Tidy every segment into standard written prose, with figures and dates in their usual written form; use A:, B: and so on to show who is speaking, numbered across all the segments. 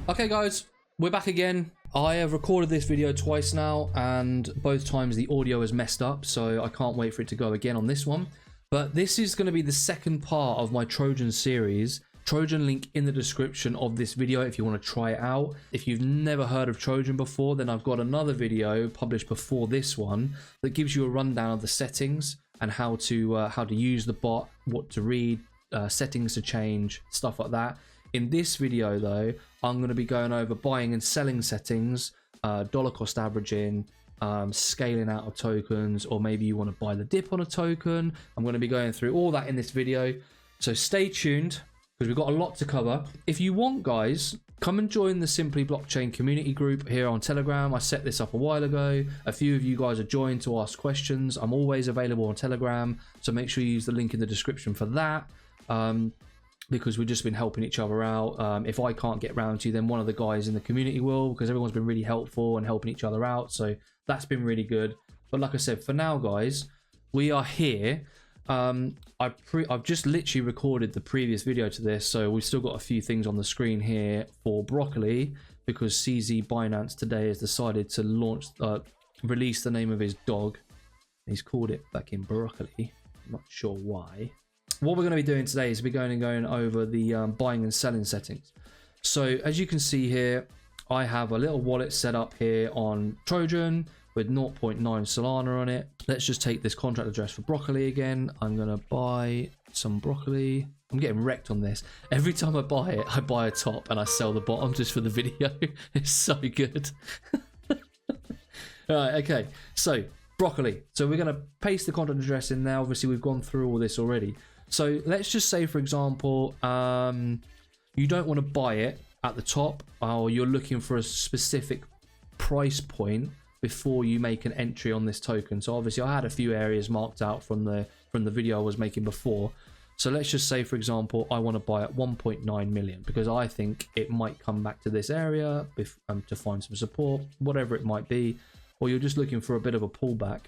A: Okay guys, we're back again. I have recorded this video twice now and both times the audio is messed up, so I can't wait for it to go again on this one. But this is going to be the second part of my Trojan series. Trojan link in the description of this video if you want to try it out. If you've never heard of Trojan before, then I've got another video published before this one that gives you a rundown of the settings and how to use the bot, what to read, settings to change, stuff like that. In this video though, I'm going to be going over buying and selling settings, dollar cost averaging, scaling out of tokens, or maybe you want to buy the dip on a token. I'm going to be going through all that in this video, so stay tuned because we've got a lot to cover. If you want, guys, come and join the Simply Blockchain community group here on Telegram. I set this up a while ago. A few of you guys are joined to ask questions. I'm always available on Telegram, so make sure you use the link in the description for that. Because we've just been helping each other out. If I can't get round to you, then one of the guys in the community will, because everyone's been really helpful and helping each other out. So that's been really good. But like I said, for now, guys, we are here. I've just literally recorded the previous video to this, so we've still got a few things on the screen here for Broccoli, because CZ Binance today has decided to launch, release the name of his dog. He's called it back in Broccoli. I'm not sure why. What we're going to be doing today is we're going over the buying and selling settings. So as you can see here, I have a little wallet set up here on Trojan with 0.9 Solana on it. Let's just take this contract address for Broccoli again. I'm going to buy some Broccoli. I'm getting wrecked on this. Every time I buy it, I buy a top and I sell the bottom just for the video. It's so good. All right, okay. So Broccoli. So we're going to paste the contract address in now. Obviously, we've gone through all this already. So let's just say, for example, you don't want to buy it at the top, or you're looking for a specific price point before you make an entry on this token. So obviously I had a few areas marked out from the video I was making before. So let's just say, for example, I want to buy at 1.9 million because I think it might come back to this area to find some support, whatever it might be, or you're just looking for a bit of a pullback.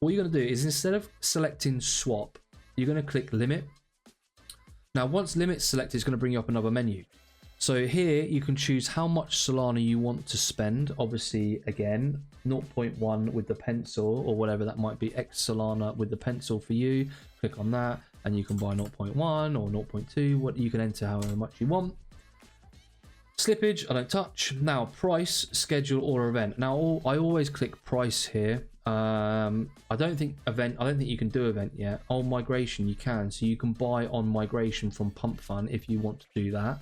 A: What you're going to do is, instead of selecting swap, you're going to click limit. Now, once limit's selected, it's going to bring you up another menu. So here you can choose how much Solana you want to spend. Obviously, again, 0.1 with the pencil, or whatever that might be, X Solana with the pencil for you. Click on that and you can buy 0.1 or 0.2. What you can enter however much you want. Slippage, I don't touch. Now, price, schedule, or event. Now, I always click price here. I don't think you can do event yet. On migration you can, so you can buy on migration from Pump Fund if you want to do that,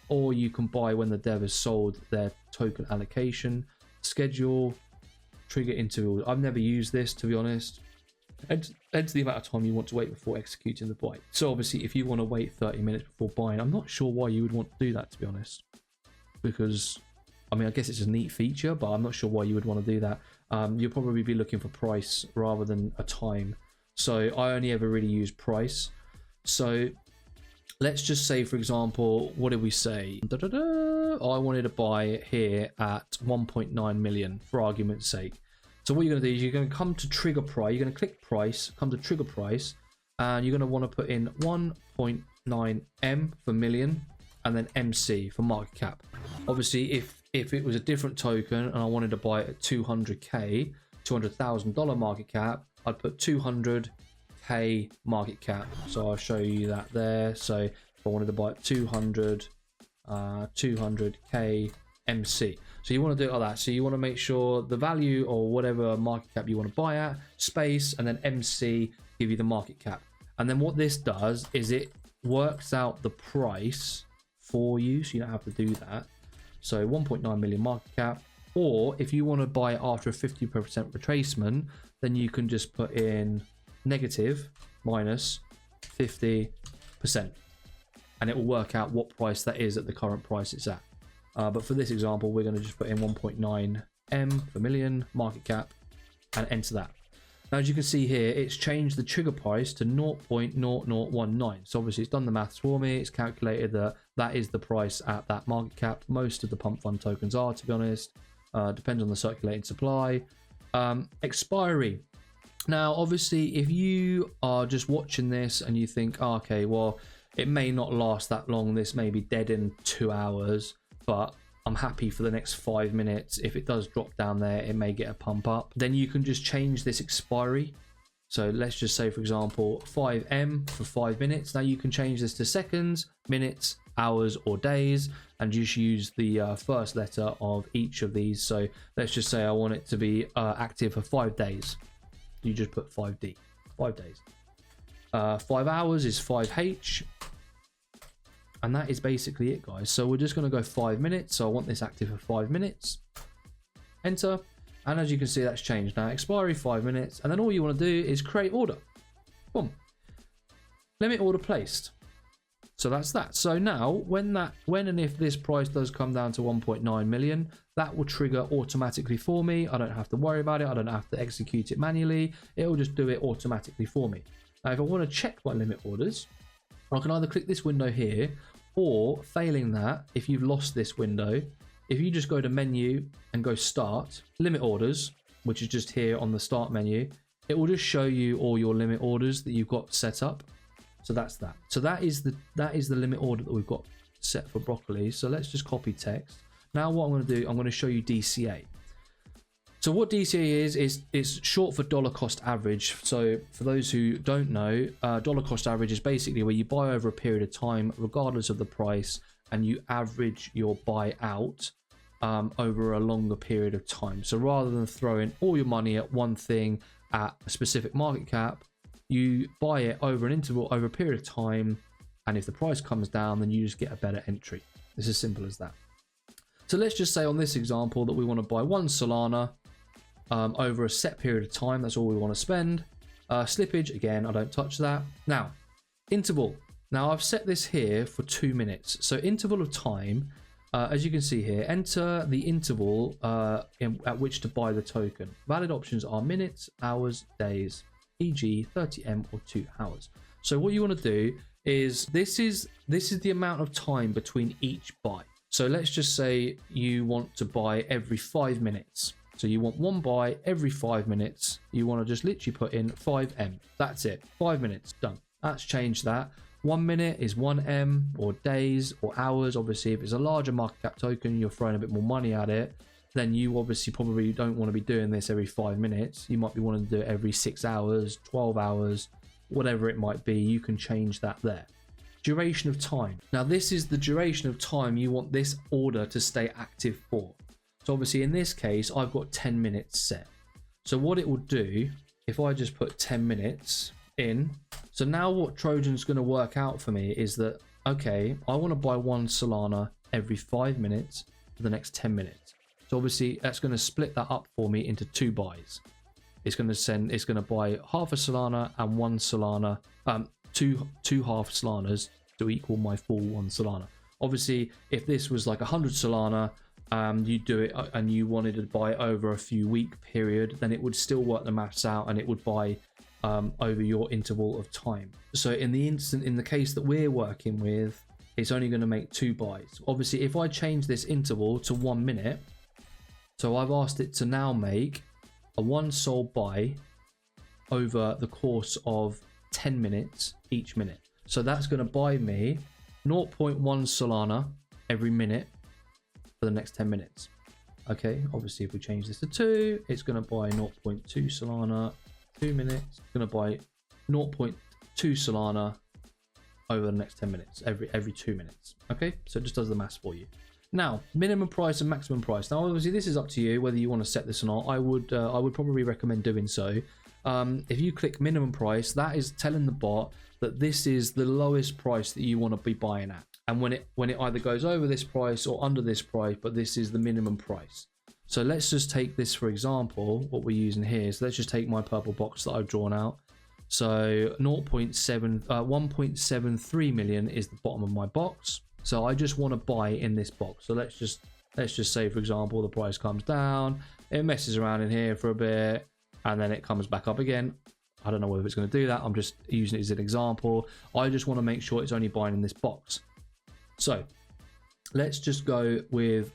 A: or you can buy when the dev has sold their token allocation. Schedule, trigger interval. I've never used this, to be honest. Enter the amount of time you want to wait before executing the buy. So obviously if you want to wait 30 minutes before buying, I'm not sure why you would want to do that, to be honest, because I mean, I guess it's a neat feature, but I'm not sure why you would want to do that. You'll probably be looking for price rather than a time. So I only ever really use price. So let's just say, for example, what did we say? I wanted to buy it here at 1.9 million for argument's sake. So what you're going to do is you're going to come to trigger price. You're going to click price, come to trigger price, and you're going to want to put in 1.9 M for million, and then MC for market cap. Obviously, if it was a different token and I wanted to buy it at 200k, $200,000 market cap, I'd put 200k market cap. So I'll show you that there. So if I wanted to buy at 200k MC. So you want to do it like that. So you want to make sure the value or whatever market cap you want to buy at, space, and then MC give you the market cap. And then what this does is it works out the price for you, so you don't have to do that. So 1.9 million market cap, or if you want to buy it after a 50% retracement, then you can just put in negative minus 50%, and it will work out what price that is at the current price it's at. But for this example, we're going to just put in 1.9 M for million market cap and enter that. Now, as you can see here, it's changed the trigger price to 0.0019. So obviously it's done the maths for me. It's calculated that that is the price at that market cap. Most of the Pump Fund tokens are, to be honest. Depends on the circulating supply. Expiry. Now, obviously, if you are just watching this and you think, oh, okay, well, it may not last that long. This may be dead in 2 hours, but I'm happy for the next 5 minutes. If it does drop down there, it may get a pump up. Then you can just change this expiry. So let's just say, for example, 5M for 5 minutes. Now you can change this to seconds, minutes, hours, or days, and just use the first letter of each of these. So let's just say I want it to be active for 5 days. You just put 5D, 5 days. 5 hours is 5H. And that is basically it, guys. So we're just going to go 5 minutes. So I want this active for 5 minutes. Enter. And as you can see, that's changed now. Expiry 5 minutes. And then all you want to do is create order. Boom. Limit order placed. So that's that. So now when and if this price does come down to 1.9 million, that will trigger automatically for me. I don't have to worry about it. I don't have to execute it manually. It will just do it automatically for me. Now, if I want to check my limit orders, I can either click this window here, or failing that, if you've lost this window, if you just go to menu and go start, limit orders, which is just here on the start menu, it will just show you all your limit orders that you've got set up. So that's that. So that is the limit order that we've got set for broccoli. So let's just copy text. Now what I'm going to do, I'm going to show you DCA. So what DCA is it's short for dollar cost average. So for those who don't know, dollar cost average is basically where you buy over a period of time, regardless of the price, and you average your buy out over a longer period of time. So rather than throwing all your money at one thing at a specific market cap, you buy it over an interval, over a period of time, and if the price comes down, then you just get a better entry. It's as simple as that. So let's just say on this example that we want to buy 1 Solana over a set period of time. That's all we want to spend. Slippage, again, I don't touch that. Now, interval. Now I've set this here for 2 minutes. So interval of time, as you can see here, enter the interval at which to buy the token. Valid options are minutes, hours, days, e.g. 30M or 2 hours. So what you want to do is this is the amount of time between each buy. So let's just say you want to buy every 5 minutes. So you want one buy every 5 minutes. You want to just literally put in 5M. That's it. 5 minutes, done. That's changed that. 1 minute is 1M, or days or hours. Obviously, if it's a larger market cap token, you're throwing a bit more money at it, then you obviously probably don't want to be doing this every 5 minutes. You might be wanting to do it every 6 hours, 12 hours, whatever it might be. You can change that there. Duration of time. Now this is the duration of time you want this order to stay active for. So obviously in this case, I've got 10 minutes set. So what it will do, if I just put 10 minutes in, so now what Trojan's going to work out for me is that, okay, I want to buy 1 Solana every 5 minutes for the next 10 minutes. So obviously that's going to split that up for me into 2 buys. It's going to buy half a Solana and 1 Solana, two half Solanas to equal my full 1 Solana. Obviously, if this was like 100 Solana, you do it and you wanted to buy over a few week period, then it would still work the maths out and it would buy over your interval of time. So in the case that we're working with, it's only going to make 2 buys. Obviously, if I change this interval to 1 minute, so I've asked it to now make a 1 Sol buy over the course of 10 minutes each minute. So that's going to buy me 0.1 Solana every minute for the next 10 minutes. Okay, obviously if we change this to 2, it's going to buy 0.2 Solana 2 minutes. It's going to buy 0.2 Solana over the next 10 minutes, every 2 minutes. Okay, so it just does the maths for you. Now, minimum price and maximum price. Now, obviously, this is up to you whether you want to set this or not. I would probably recommend doing so. If you click minimum price, that is telling the bot that this is the lowest price that you want to be buying at. And when it either goes over this price or under this price, but this is the minimum price. So let's just take this for example, what we're using here. So let's just take my purple box that I've drawn out. So 1.73 million is the bottom of my box. So I just want to buy in this box. So let's just say, for example, the price comes down, it messes around in here for a bit, and then it comes back up again. I don't know whether it's going to do that. I'm just using it as an example. I just want to make sure it's only buying in this box. So let's just go with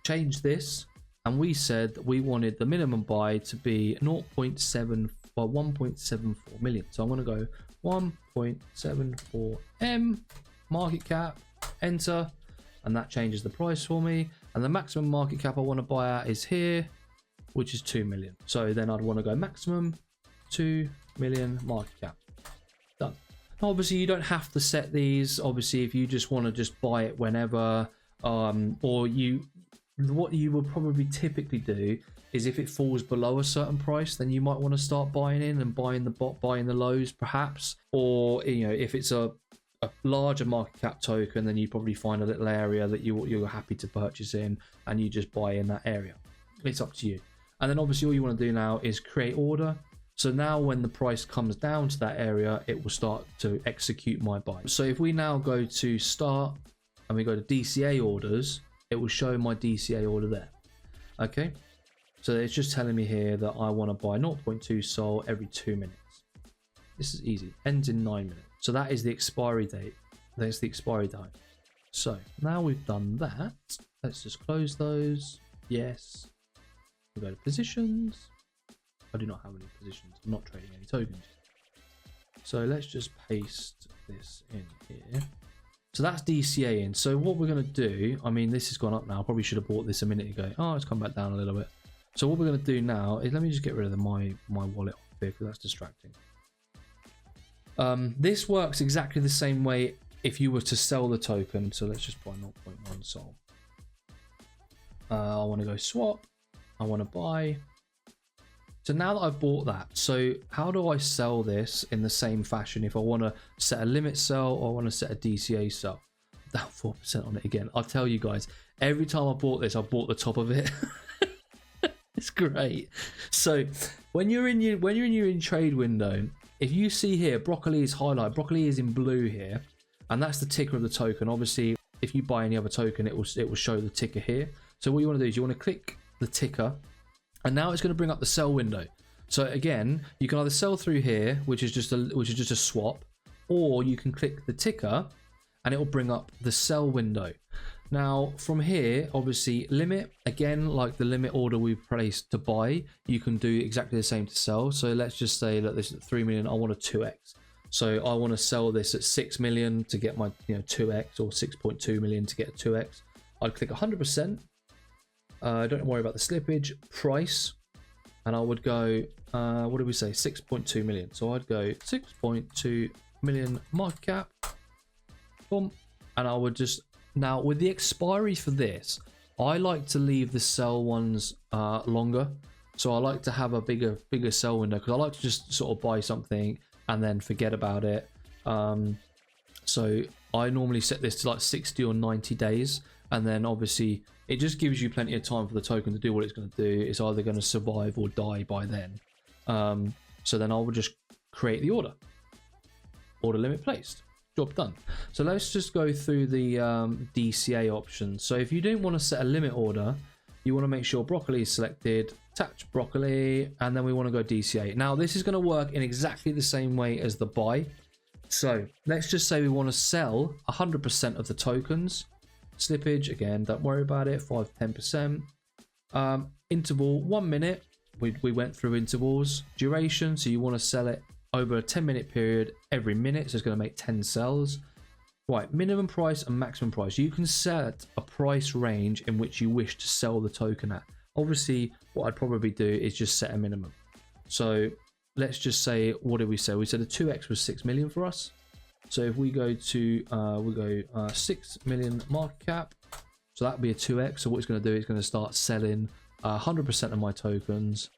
A: change this. And we said that we wanted the minimum buy to be 1.74 million. So I'm going to go 1.74 M market cap, enter, and that changes the price for me. And the maximum market cap I want to buy at is here, which is 2 million. So then I'd want to go maximum 2 million market cap. Done. Now, obviously you don't have to set these. Obviously, if you just want to just buy it whenever, or what you would probably typically do is if it falls below a certain price, then you might want to start buying in and buying the bot, buying the lows perhaps. Or, you know, if it's a larger market cap token, then you probably find a little area that you're happy to purchase in, and you just buy in that area. It's up to you. And then obviously all you want to do now is create order. So now when the price comes down to that area, it will start to execute my buy. So if we now go to start and we go to DCA orders, it will show my DCA order there. Okay. So it's just telling me here that I want to buy 0.2 SOL every 2 minutes. This is easy. Ends in 9 minutes. So that is the expiry date. There's the expiry time. So now we've done that. Let's just close those. Yes. We go to positions. I do not have any positions. I'm not trading any tokens. So let's just paste this in here. So that's DCA in. So what we're going to do, I mean, this has gone up now. I probably should have bought this a minute ago. Oh, it's come back down a little bit. So what we're going to do now is, let me just get rid of my wallet off here because that's distracting. This works exactly the same way if you were to sell the token. So let's just buy 0.1 SOL. I want to go swap. I want to buy. So now that I've bought that, so how do I sell this in the same fashion? If I want to set a limit sell or I want to set a DCA sell, down 4% on it again. I'll tell you guys, every time I bought this, I bought the top of it. It's great. So when you're in your trade window, if you see here, broccoli is highlighted, broccoli is in blue here, and that's the ticker of the token. Obviously, if you buy any other token, it will show the ticker here. So what you want to do is you want to click the ticker, and now it's going to bring up the sell window. So again, you can either sell through here, which is just a swap, or you can click the ticker, and it will bring up the sell window. Now from here, obviously limit, again, like the limit order we've placed to buy, you can do exactly the same to sell. So let's just say that this is at 3 million, I want a 2x. So I want to sell this at 6 million to get my 2x, or 6.2 million to get a 2x. I'd click 100%. Don't worry about the slippage, price, and I would go, what did we say, 6.2 million. So I'd go 6.2 million market cap, boom, and I would just, now with the expiry for this, I like to leave the sell ones longer. So I like to have a bigger sell window, because I like to just sort of buy something and then forget about it. So I normally set this to like 60 or 90 days, and then obviously it just gives you plenty of time for the token to do what it's going to do. It's either going to survive or die by then. So then I will just create the order limit placed. Job done. So let's just go through the DCA options. So if you don't want to set a limit order, you want to make sure broccoli is selected, attach broccoli, and then we want to go DCA. Now this is going to work in exactly the same way as the buy. So let's just say we want to sell 100% of the tokens. Slippage, again, don't worry about it, 5-10%. Interval 1 minute, we went through intervals. Duration, so you want to sell it over a 10-minute period every minute, so it's going to make 10 sells. Right, minimum price and maximum price. You can set a price range in which you wish to sell the token at. Obviously, what I'd probably do is just set a minimum. So let's just say, what did we say? We said a 2x was 6 million for us. So if we go to 6 million market cap, so that'd be a 2x. So what it's going to do is going to start selling 100% of my tokens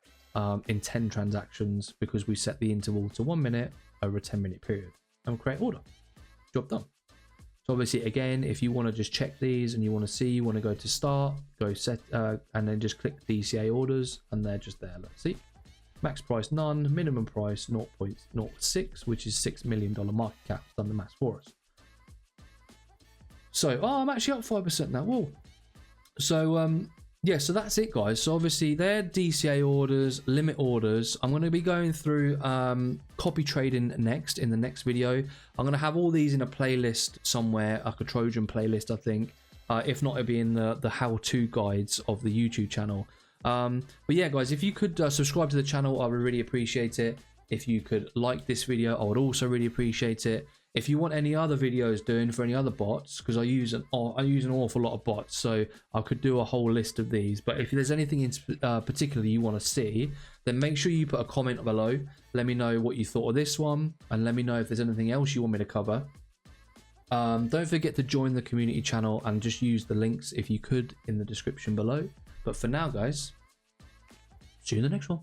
A: in 10 transactions, because we set the interval to 1 minute over a 10-minute period, and we'll create order. Job done. So obviously, again, if you want to just check these and you want to see, you want to go to start, go set, and then just click DCA orders, and they're just there. Let's see. Max price none, minimum price 0.06, which is $6 million market cap. Done the maths for us. So, I'm actually up 5% now. Whoa. So, yeah, so that's it, guys. So obviously they're DCA orders, limit orders. I'm going to be going through copy trading next in the next video. I'm going to have all these in a playlist somewhere, like a Trojan playlist, I think. If not, it'll be in the how-to guides of the YouTube channel. But yeah, guys, if you could subscribe to the channel, I would really appreciate it. If you could like this video, I would also really appreciate it. If you want any other videos doing for any other bots, because I use an awful lot of bots, so I could do a whole list of these. But if there's anything in particular you want to see, then make sure you put a comment below. Let me know what you thought of this one, and let me know if there's anything else you want me to cover. Don't forget to join the community channel and just use the links if you could in the description below. But for now, guys, see you in the next one.